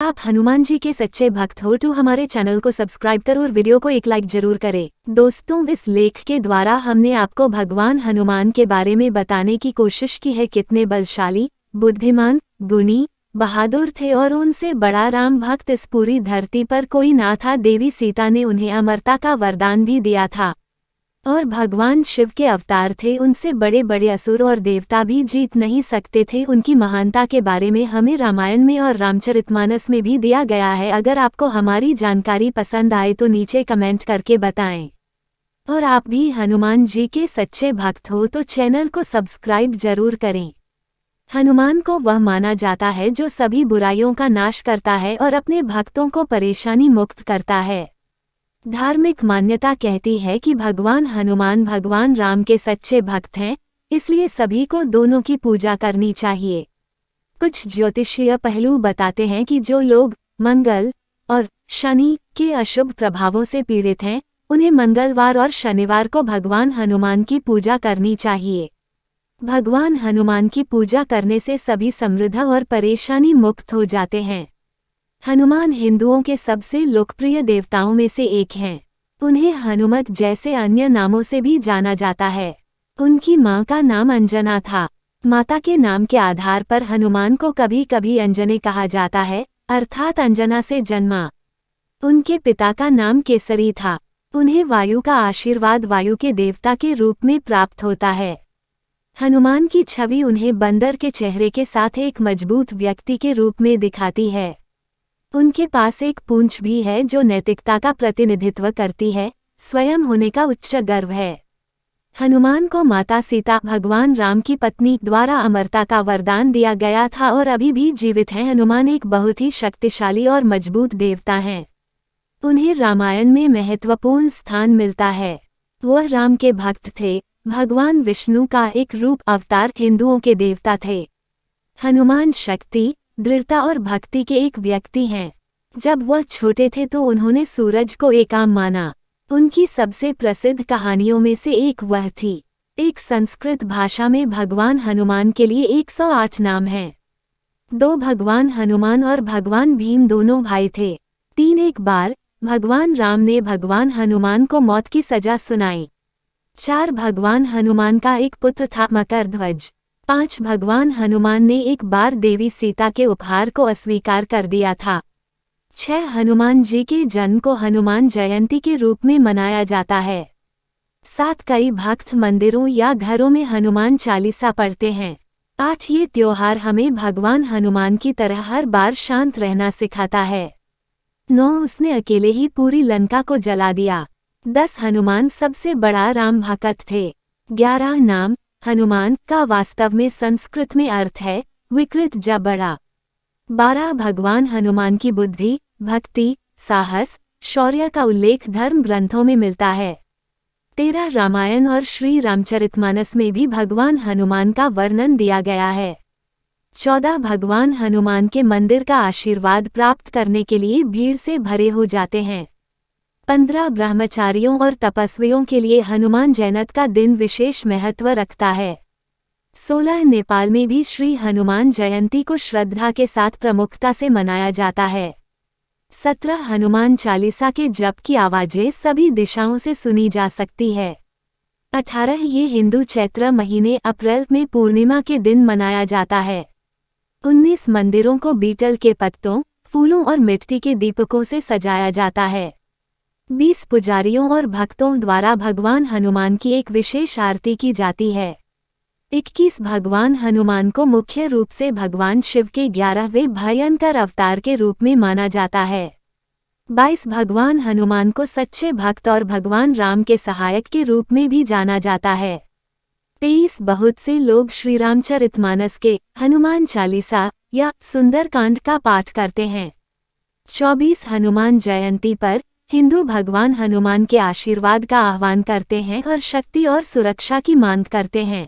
आप हनुमान जी के सच्चे भक्त हो तो हमारे चैनल को सब्सक्राइब करो और वीडियो को एक लाइक जरूर करें। दोस्तों, इस लेख के द्वारा हमने आपको भगवान हनुमान के बारे में बताने की कोशिश की है। कितने बलशाली, बुद्धिमान, गुणी, बहादुर थे और उनसे बड़ा राम भक्त इस पूरी धरती पर कोई ना था। देवी सीता ने उन्हें अमरता का वरदान भी दिया था और भगवान शिव के अवतार थे। उनसे बड़े बड़े असुर और देवता भी जीत नहीं सकते थे। उनकी महानता के बारे में हमें रामायण में और रामचरितमानस में भी दिया गया है। अगर आपको हमारी जानकारी पसंद आए तो नीचे कमेंट करके बताएं। और आप भी हनुमान जी के सच्चे भक्त हो तो चैनल को सब्सक्राइब जरूर करें। हनुमान को वह माना जाता है जो सभी बुराइयों का नाश करता है और अपने भक्तों को परेशानी मुक्त करता है। धार्मिक मान्यता कहती है कि भगवान हनुमान भगवान राम के सच्चे भक्त हैं, इसलिए सभी को दोनों की पूजा करनी चाहिए। कुछ ज्योतिषीय पहलू बताते हैं कि जो लोग मंगल और शनि के अशुभ प्रभावों से पीड़ित हैं, उन्हें मंगलवार और शनिवार को भगवान हनुमान की पूजा करनी चाहिए। भगवान हनुमान की पूजा करने से सभी समृद्ध और परेशानी मुक्त हो जाते हैं। हनुमान हिंदुओं के सबसे लोकप्रिय देवताओं में से एक हैं। उन्हें हनुमत जैसे अन्य नामों से भी जाना जाता है। उनकी मां का नाम अंजना था। माता के नाम के आधार पर हनुमान को कभी कभी अंजने कहा जाता है, अर्थात अंजना से जन्मा। उनके पिता का नाम केसरी था। उन्हें वायु का आशीर्वाद वायु के देवता के रूप में प्राप्त होता है। हनुमान की छवि उन्हें बंदर के चेहरे के साथ एक मजबूत व्यक्ति के रूप में दिखाती है। उनके पास एक पूंछ भी है जो नैतिकता का प्रतिनिधित्व करती है, स्वयं होने का उच्च गर्व है। हनुमान को माता सीता भगवान राम की पत्नी द्वारा अमरता का वरदान दिया गया था और अभी भी जीवित हैं। हनुमान एक बहुत ही शक्तिशाली और मजबूत देवता हैं। उन्हें रामायण में महत्वपूर्ण स्थान मिलता है। वह राम के भक्त थे, भगवान विष्णु का एक रूप अवतार हिंदुओं के देवता थे। हनुमान शक्ति, दृढ़ता और भक्ति के एक व्यक्ति हैं। जब वह छोटे थे तो उन्होंने सूरज को एकाम माना। उनकी सबसे प्रसिद्ध कहानियों में से एक वह थी। एक संस्कृत भाषा में भगवान हनुमान के लिए 108 नाम हैं। 2 भगवान हनुमान और भगवान भीम दोनों भाई थे। 3 एक बार भगवान राम ने भगवान हनुमान को मौत की सजा सुनाई। 4 भगवान हनुमान का एक पुत्र था मकरध्वज। 5 भगवान हनुमान ने एक बार देवी सीता के उपहार को अस्वीकार कर दिया था। 6 हनुमान जी के जन्म को हनुमान जयंती के रूप में मनाया जाता है। 7 कई भक्त मंदिरों या घरों में हनुमान चालीसा पढ़ते हैं। 8 ये त्योहार हमें भगवान हनुमान की तरह हर बार शांत रहना सिखाता है। 9 उसने अकेले ही पूरी लंका को जला दिया। 10 हनुमान सबसे बड़ा राम भक्त थे। 11 नाम हनुमान का वास्तव में संस्कृत में अर्थ है विकृत या बड़ा। 12 भगवान हनुमान की बुद्धि, भक्ति, साहस, शौर्य का उल्लेख धर्म ग्रंथों में मिलता है। 13 रामायण और श्री रामचरितमानस में भी भगवान हनुमान का वर्णन दिया गया है। 14 भगवान हनुमान के मंदिर का आशीर्वाद प्राप्त करने के लिए भीड़ से भरे हो जाते हैं। 15 ब्रह्मचारियों और तपस्वियों के लिए हनुमान जयंती का दिन विशेष महत्व रखता है। 16 नेपाल में भी श्री हनुमान जयंती को श्रद्धा के साथ प्रमुखता से मनाया जाता है। 17 हनुमान चालीसा के जप की आवाजें सभी दिशाओं से सुनी जा सकती है। 18 ये हिंदू चैत्र महीने अप्रैल में पूर्णिमा के दिन मनाया जाता है। 19 मंदिरों को बीटल के पत्तों, फूलों और मिट्टी के दीपकों से सजाया जाता है। 20 पुजारियों और भक्तों द्वारा भगवान हनुमान की एक विशेष आरती की जाती है। 21 भगवान हनुमान को मुख्य रूप से भगवान शिव के 11वें भयंकर अवतार के रूप में माना जाता है। 22 भगवान हनुमान को सच्चे भक्त और भगवान राम के सहायक के रूप में भी जाना जाता है। 23 बहुत से लोग श्री रामचरितमानस के हनुमान चालीसा या सुंदरकांड का पाठ करते हैं। 24 हनुमान जयंती पर हिंदू भगवान हनुमान के आशीर्वाद का आह्वान करते हैं और शक्ति और सुरक्षा की मांग करते हैं।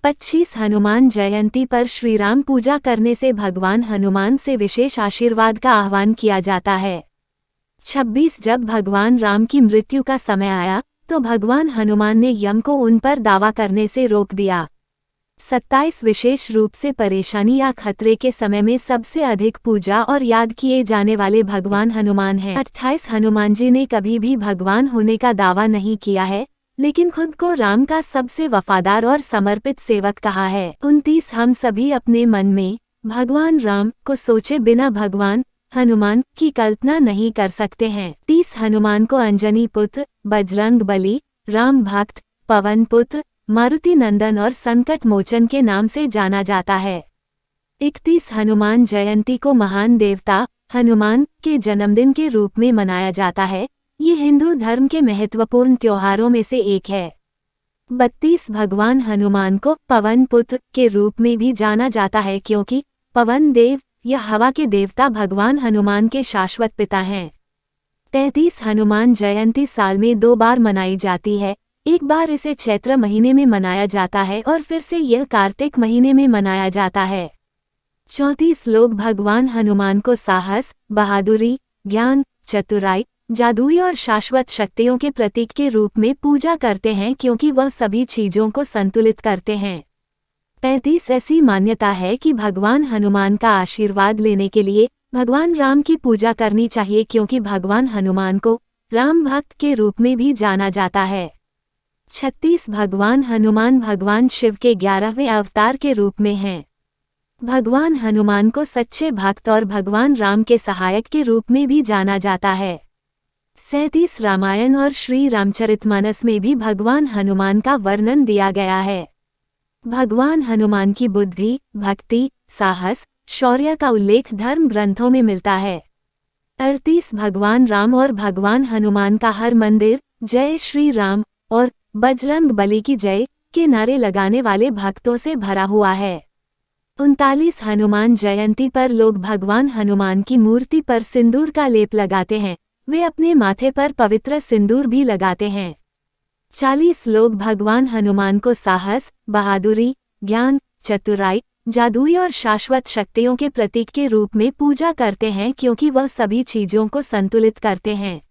25 हनुमान जयंती पर श्री राम पूजा करने से भगवान हनुमान से विशेष आशीर्वाद का आह्वान किया जाता है। 26 जब भगवान राम की मृत्यु का समय आया तो भगवान हनुमान ने यम को उन पर दावा करने से रोक दिया। 27 विशेष रूप से परेशानी या खतरे के समय में सबसे अधिक पूजा और याद किए जाने वाले भगवान हनुमान हैं। 28 हनुमान जी ने कभी भी भगवान होने का दावा नहीं किया है, लेकिन खुद को राम का सबसे वफादार और समर्पित सेवक कहा है। 29 हम सभी अपने मन में भगवान राम को सोचे बिना भगवान हनुमान की कल्पना नहीं कर सकते हैं। 30 हनुमान को अंजनी पुत्र, बजरंग बली, राम भक्त, पवन पुत्र, मारुति नंदन और संकट मोचन के नाम से जाना जाता है। 31 हनुमान जयंती को महान देवता हनुमान के जन्मदिन के रूप में मनाया जाता है। ये हिंदू धर्म के महत्वपूर्ण त्योहारों में से एक है। 32 भगवान हनुमान को पवन पुत्र के रूप में भी जाना जाता है, क्योंकि पवन देव या हवा के देवता भगवान हनुमान के शाश्वत पिता हैं। 33 हनुमान जयंती साल में 2 बार मनाई जाती है। एक बार इसे चैत्र महीने में मनाया जाता है और फिर से यह कार्तिक महीने में मनाया जाता है। 34 लोग भगवान हनुमान को साहस, बहादुरी, ज्ञान, चतुराई, जादुई और शाश्वत शक्तियों के प्रतीक के रूप में पूजा करते हैं, क्योंकि वह सभी चीजों को संतुलित करते हैं। 35 ऐसी मान्यता है कि भगवान हनुमान का आशीर्वाद लेने के लिए भगवान राम की पूजा करनी चाहिए, क्योंकि भगवान हनुमान को राम भक्त के रूप में भी जाना जाता है। 36 भगवान हनुमान भगवान शिव के 11वें अवतार के रूप में हैं। भगवान हनुमान को सच्चे भक्त और भगवान राम के सहायक के रूप में भी जाना जाता है। 37 रामायण और श्री रामचरितमानस में भी भगवान हनुमान का वर्णन दिया गया है। भगवान हनुमान की बुद्धि, भक्ति, साहस, शौर्य का उल्लेख धर्म ग्रंथों में मिलता है। 38 भगवान राम और भगवान हनुमान का हर मंदिर जय श्री राम और बजरंग बली की जय के नारे लगाने वाले भक्तों से भरा हुआ है। 39 हनुमान जयंती पर लोग भगवान हनुमान की मूर्ति पर सिंदूर का लेप लगाते हैं। वे अपने माथे पर पवित्र सिंदूर भी लगाते हैं। 40 लोग भगवान हनुमान को साहस, बहादुरी, ज्ञान, चतुराई, जादुई और शाश्वत शक्तियों के प्रतीक के रूप में पूजा करते हैं, क्योंकि वह सभी चीजों को संतुलित करते हैं।